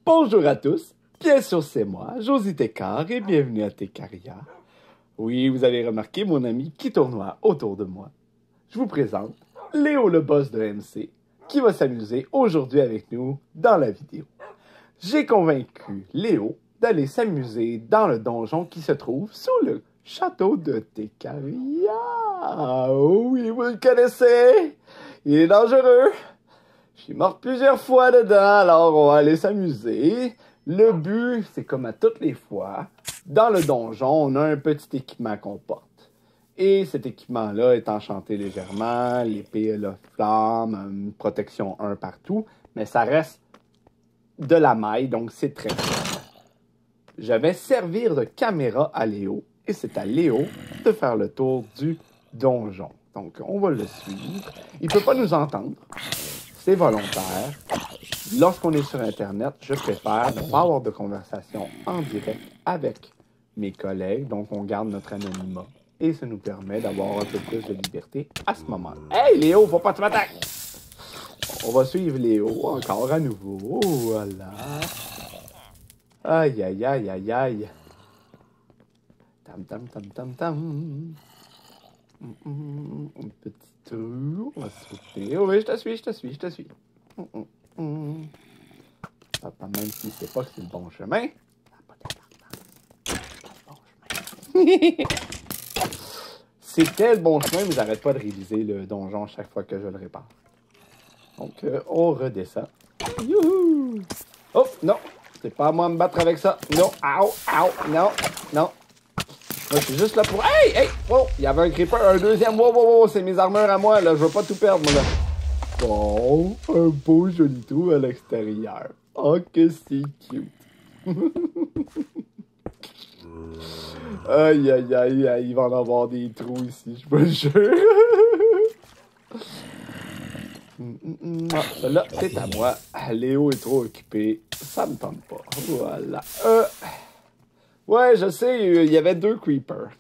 Bonjour à tous, bien sûr c'est moi, Josie Técart, et bienvenue à Técaria. Oui, vous avez remarqué mon ami qui tournoie autour de moi. Je vous présente Léo le boss de MC, qui va s'amuser aujourd'hui avec nous dans la vidéo. J'ai convaincu Léo d'aller s'amuser dans le donjon qui se trouve sous le château de Técaria. Oh oui, vous le connaissez, il est dangereux. Je suis mort plusieurs fois dedans, alors on va aller s'amuser. Le but, c'est comme à toutes les fois, dans le donjon, on a un petit équipement qu'on porte. Et cet équipement-là est enchanté légèrement, l'épée a la flamme, une protection 1 partout, mais ça reste de la maille, donc c'est très bien. Je vais servir de caméra à Léo, et c'est à Léo de faire le tour du donjon. Donc, on va le suivre. Il ne peut pas nous entendre. C'est volontaire. Lorsqu'on est sur Internet, je préfère ne pas avoir de conversation en direct avec mes collègues. Donc, on garde notre anonymat. Et ça nous permet d'avoir un peu plus de liberté à ce moment-là. Hey, Léo, faut pas te m'attaquer! On va suivre Léo encore à nouveau. Voilà. Aïe, aïe, aïe, aïe, aïe. Tam, tam, tam, tam, tam. Un petit tour, on va sauter. Oh oui, je te suis, je te suis, je te suis. Papa, même s'il ne sait pas que c'est le bon chemin, ça n'a pas d'importance. C'est le bon chemin. C'était le bon chemin, mais j'arrête pas de réviser le donjon chaque fois que je le répare. Donc, on redescend. Youhou! Oh, non! C'est pas à moi de me battre avec ça. Non, ow, ow, non, non. Moi, je suis juste là pour... Hey, hey! Oh, il y avait un creeper, un deuxième. Wow, wow, wow, c'est mes armures à moi, là. Je veux pas tout perdre, moi, là. Bon, un beau joli trou à l'extérieur. Oh, que c'est cute. Aïe, aïe, aïe, aïe, il va en avoir des trous ici, je vous le jure. Ah, celle-là, c'est à moi. Léo est trop occupé. Ça me tente pas. Voilà. Ouais, je sais, il y avait 2 creepers.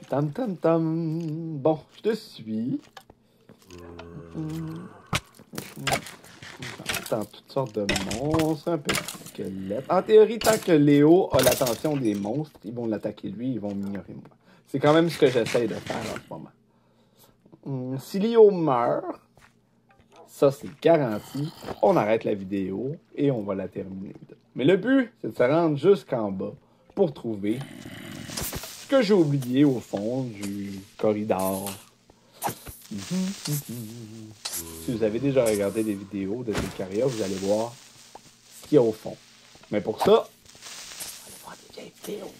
Tam, tam, tam. Bon, je te suis. Dans toutes sortes de monstres, un petit squelette. En théorie, tant que Léo a l'attention des monstres, ils vont l'attaquer lui, ils vont m'ignorer moi. C'est quand même ce que j'essaie de faire en ce moment. Si Léo meurt, ça c'est garanti, on arrête la vidéo et on va la terminer. Mais le but, c'est de se rendre jusqu'en bas pour trouver ce que j'ai oublié au fond du corridor. Si vous avez déjà regardé des vidéos de Técaria, vous allez voir ce qu'il y a au fond. Mais pour ça, allez voir des vieilles vidéos.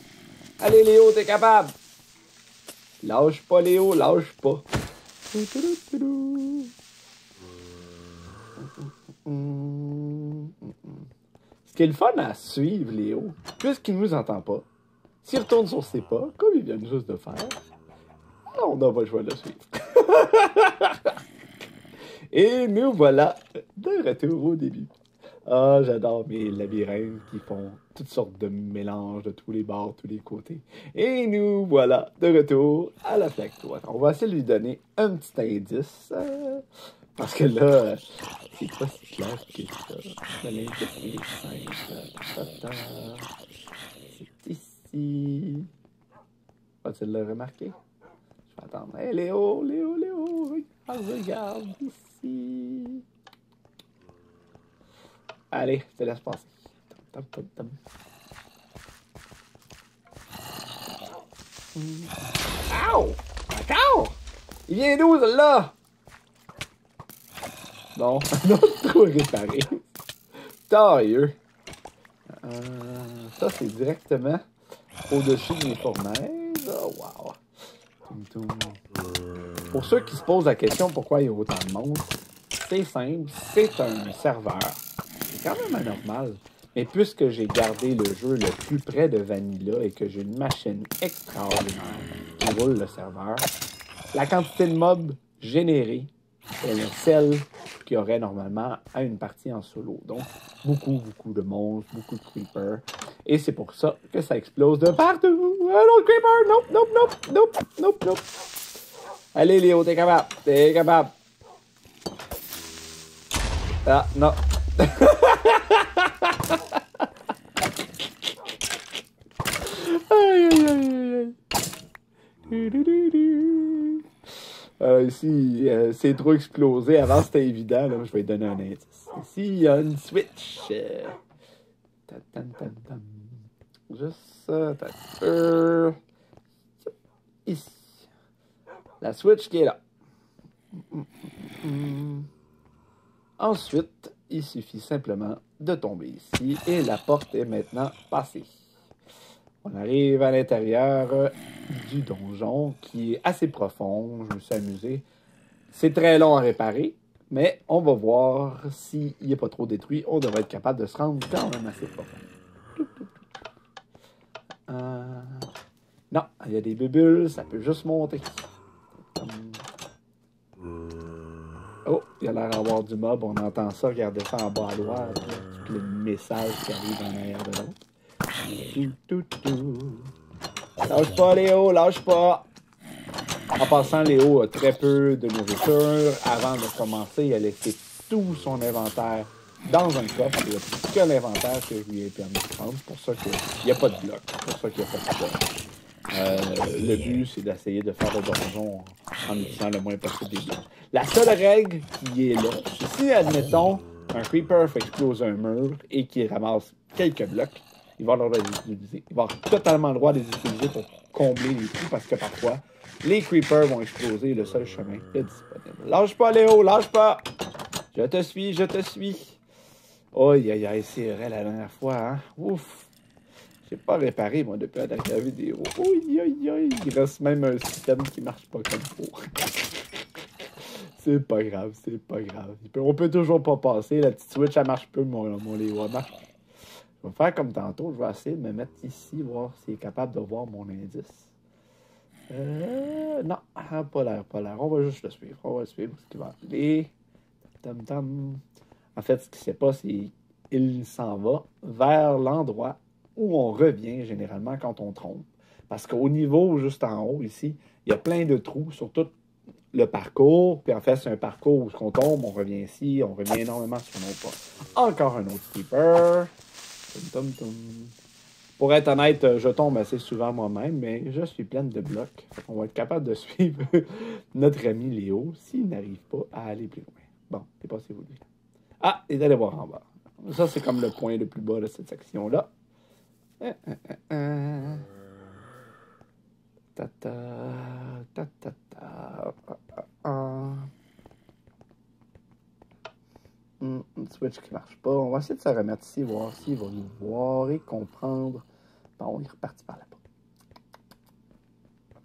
Allez Léo, t'es capable! Lâche pas Léo, lâche pas. Ce qui est le fun à suivre, Léo, puisqu'il ne nous entend pas, s'il retourne sur ses pas, comme il vient juste de faire, on n'a pas le choix de le suivre. Et nous voilà de retour au début. Ah, j'adore mes labyrinthes qui font toutes sortes de mélanges de tous les bords, tous les côtés. Et nous voilà de retour à la flaque droite. On va essayer de lui donner un petit indice. Parce que là, c'est pas si clair que ça. C'est ici. Vas-tu le remarquer? Je vais attendre. Hey Léo, Léo, Léo, regarde ici. Allez, je te laisse passer. Tom, tom, tom. Ow! Encore! Il vient d'où, celle-là? Bon, un autre trou réparé. Tailleux. Ça, c'est directement au-dessus de mes fournaises. Oh, wow. Toum, toum. Pour ceux qui se posent la question pourquoi il y a autant de monde, c'est simple, c'est un serveur. C'est quand même anormal. Mais puisque j'ai gardé le jeu le plus près de Vanilla et que j'ai une machine extraordinaire qui roule le serveur, la quantité de mobs générée est celle qu'il y aurait normalement à une partie en solo. Donc, beaucoup de monstres, beaucoup de creepers. Et c'est pour ça que ça explose de partout. Un autre creeper! Nope, nope, nope, nope, nope, nope. Allez, Léo, t'es capable. T'es capable. Ah, non. Aïe, aïe, aïe, aïe. Ici, c'est trop explosé. Avant, c'était évident. Là, je vais lui donner un indice. Ici, il y a une switch. Tam, tam, tam, tam. Juste ça. Ici. La switch qui est là. Ensuite, il suffit simplement de tomber ici et la porte est maintenant passée. On arrive à l'intérieur du donjon qui est assez profond. Je me suis amusé. C'est très long à réparer, mais on va voir s'il n'est pas trop détruit. On devrait être capable de se rendre quand même assez profond. Non, il y a des bulles, ça peut juste monter. Oh, il a l'air d'avoir du mob. On entend ça. Regardez ça en bas à droite. Tous les messages qui arrivent en arrière de l'autre. Lâche pas, Léo, lâche pas. En passant, Léo a très peu de nourriture. Avant de commencer, il a laissé tout son inventaire dans un coffre. Il a pris que l'inventaire que je lui ai permis de prendre. C'est pour ça qu'il n'y a pas de bloc. C'est pour ça qu'il n'y a pas de bloc. Le but, c'est d'essayer de faire le donjon en utilisant le moins possible des blocs. La seule règle qui est là, c'est si, admettons, un creeper fait exploser un mur et qu'il ramasse quelques blocs, il va avoir le droit de les utiliser. Il va avoir totalement le droit de les utiliser pour combler les trous parce que parfois, les creepers vont exploser le seul chemin est disponible. Lâche pas, Léo, lâche pas! Je te suis, je te suis. Aïe, aïe, aïe, c'est vrai la dernière fois, hein? Ouf! J'ai pas réparé, moi, depuis la dernière vidéo. Aïe, aïe, aïe! Il reste même un système qui marche pas comme il faut. C'est pas grave, c'est pas grave. On peut toujours pas passer. La petite switch, elle marche peu, mon Léo, elle marche. Je vais faire comme tantôt. Je vais essayer de me mettre ici, voir s'il est capable de voir mon indice. Non, pas l'air, pas l'air. On va juste le suivre. On va le suivre ce qu'il va aller. Tam, tam. En fait, ce qui se passe, c'est qu'il s'en va vers l'endroit où on revient généralement quand on trompe. Parce qu'au niveau juste en haut, ici, il y a plein de trous sur tout le parcours. Puis en fait, c'est un parcours où on tombe, on revient ici, on revient énormément sur nos pas. Encore un autre creeper. Tum, tum, tum. Pour être honnête, je tombe assez souvent moi-même, mais je suis pleine de blocs. On va être capable de suivre notre ami Léo s'il n'arrive pas à aller plus loin. Bon, c'est pas si vous dites. Ah, il est allé voir en bas. Ça, c'est comme le point le plus bas de cette section-là. Ta-ta, ta-ta-ta. Une switch qui marche pas. On va essayer de se remettre ici, voir s'il va nous voir et comprendre. Bon, il est reparti par là-bas.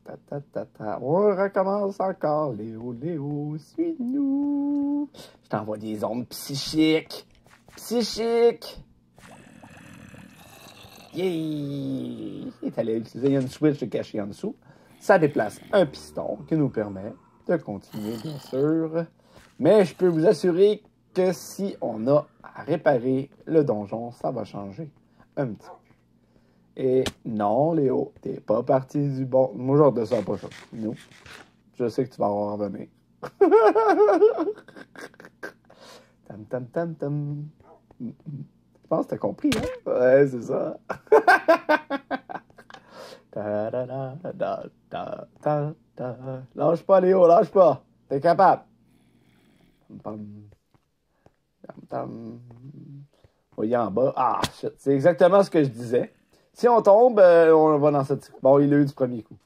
Ta-ta-ta-ta. On recommence encore. Léo, Léo, suis-nous. Je t'envoie des ondes psychiques. Psychiques. Yeah! Il est allé utiliser une switch cachée en dessous. Ça déplace un piston qui nous permet de continuer, bien sûr. Mais je peux vous assurer que si on a à réparer le donjon, ça va changer un petit peu. Et non, Léo, t'es pas parti du bon. Moi, je ne ressens pas ça. Non. Je sais que tu vas en revenir. Tam, tam, tam, tam. Je pense que t'as compris, hein? Ouais, c'est ça. Lâche pas, Léo, lâche pas. T'es capable. Voyez en bas. Ah, shit. C'est exactement ce que je disais. Si on tombe, on va dans cette... Bon, il l'a eu du premier coup.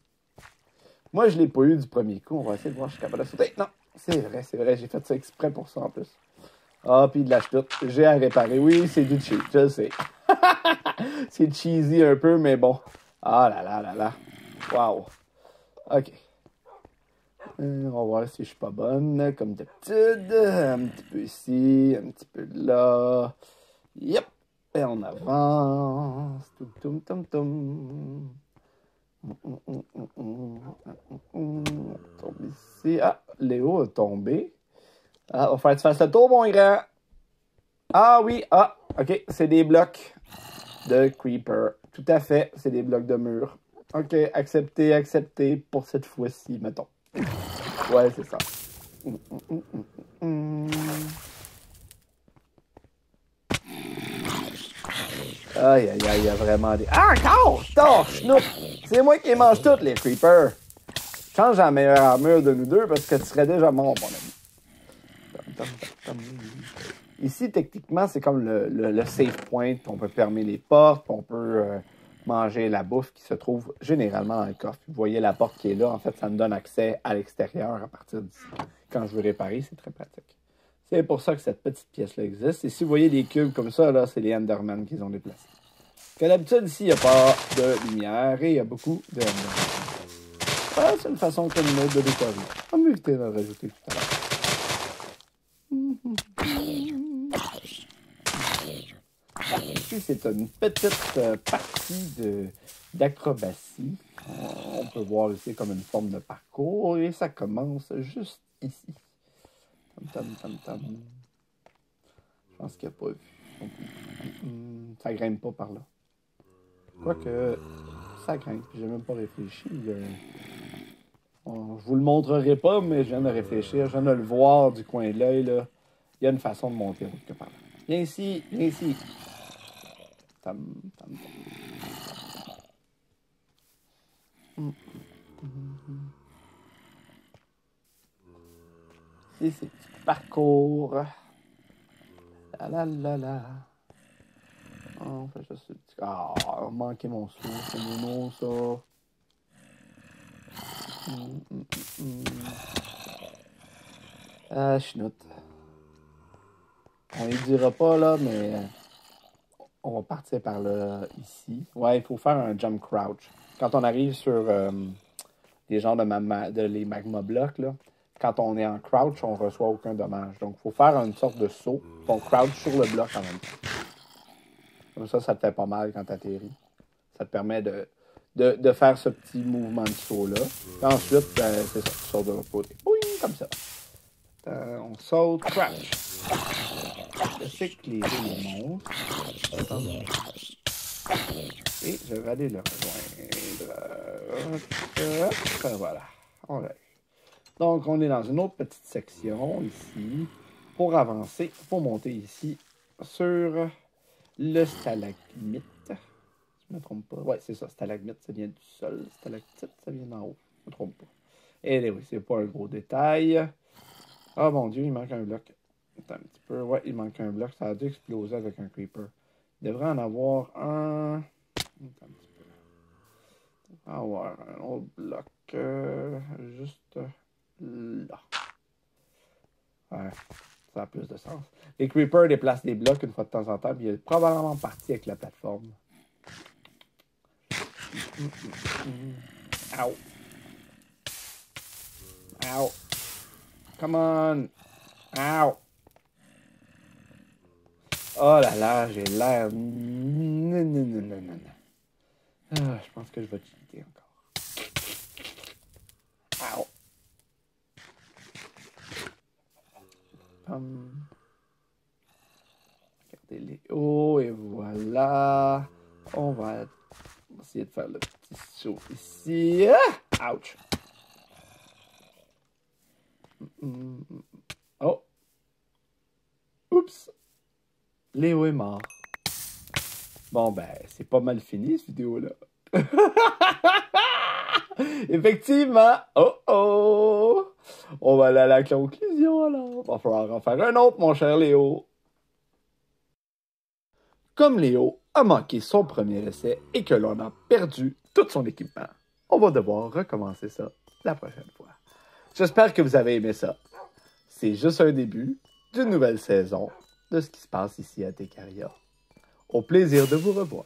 Moi, je l'ai pas eu du premier coup. On va essayer de voir si je suis capable de sauter. Non, c'est vrai. J'ai fait ça exprès pour ça, en plus. Ah, puis de la chute. J'ai à réparer. Oui, c'est du cheat, je sais. C'est cheesy un peu, mais bon. Ah là là là là. Wow. OK. On va voir si je suis pas bonne, comme d'habitude. Un petit peu ici, un petit peu là. Yep. Et on avance. Toum, toum, toum. On tombe ici. Ah, Léo a tombé. Ah, on va faire que tu fasses le tour, mon grand. Ah oui, ah, OK, c'est des blocs de creeper. Tout à fait, c'est des blocs de mur. OK, accepté pour cette fois-ci, mettons. Ouais, c'est ça. Aïe, aïe, aïe, il y a vraiment des... Ah, encore! Torche, Snoop! C'est moi qui les mange toutes, les creepers. Change la meilleure armure de nous deux parce que tu serais déjà mort, mon ami. Ici, techniquement, c'est comme le save point. On peut fermer les portes, on peut manger la bouffe qui se trouve généralement dans le coffre. Vous voyez la porte qui est là. En fait, ça me donne accès à l'extérieur à partir d'ici. Quand je veux réparer, c'est très pratique. C'est pour ça que cette petite pièce-là existe. Et si vous voyez des cubes comme ça, là, c'est les Endermen qu'ils ont déplacés. Que d'habitude, ici, il n'y a pas de lumière et il y a beaucoup de Endermen. Ah, c'est une façon comme une autre de décorer. On va éviter d'en rajouter tout à l'heure. Ici, c'est une petite partie d'acrobatie. On peut voir ici comme une forme de parcours et ça commence juste ici. Tam, tam, tam. Je pense qu'il n'y a pas vu. Ça grimpe pas par là. Quoique, ça grimpe. J'ai même pas réfléchi. Je vous le montrerai pas, mais je viens de réfléchir. Je viens de le voir du coin de l'œil. Il y a une façon de monter quelque part. Viens ici, viens ici. Tam, tam, tam. Ici, c'est du parcours. La la la la. On fait juste ce petit... Ah, manqué mon souffle, c'est mon ça. Ah, chenoute. On ne dira pas, là, mais on va partir par là, ici. Ouais, il faut faire un jump crouch. Quand on arrive sur les genres les magma blocs, là, quand on est en crouch, on ne reçoit aucun dommage. Donc, il faut faire une sorte de saut. On crouch sur le bloc en même temps. Comme ça te fait pas mal quand tu atterris. Ça te permet de faire ce petit mouvement de saut-là. Puis ensuite, c'est ça, tu sautes de l'autre côté. Oui, comme ça. On saute, crouch. Je sais que les deux montent. Et je vais aller le rejoindre. Voilà. On va. Donc, on est dans une autre petite section ici. Pour avancer, il faut monter ici sur le stalagmite. Je ne me trompe pas. Ouais, c'est ça. Stalagmite, ça vient du sol. Stalactite, ça vient d'en haut. Je ne me trompe pas. Et oui, c'est pas un gros détail. Ah, mon Dieu, il manque un bloc. Attends un petit peu. Ouais, il manque un bloc. Ça a dû exploser avec un creeper. Il devrait en avoir un... Attends un petit peu. Il devrait en avoir un autre bloc. Juste là. Ouais, ça a plus de sens. Les creepers déplacent des blocs une fois de temps en temps, puis il est probablement parti avec la plateforme. Ow. Ow. Come on. Ow. Oh là là, j'ai l'air... Non. Ah, je pense que je vais cheater encore. Ow. Regardez-les. Oh, et voilà. On va essayer de faire le petit saut ici. Ah! Ouch. Oh. Oups. Léo est mort. Bon, ben, c'est pas mal fini, cette vidéo-là. Effectivement. Oh! On va aller à la conclusion, alors. Va falloir en faire un autre, mon cher Léo. Comme Léo a manqué son premier essai et que l'on a perdu tout son équipement, on va devoir recommencer ça la prochaine fois. J'espère que vous avez aimé ça. C'est juste un début d'une nouvelle saison de ce qui se passe ici à Tecaria. Au plaisir de vous revoir.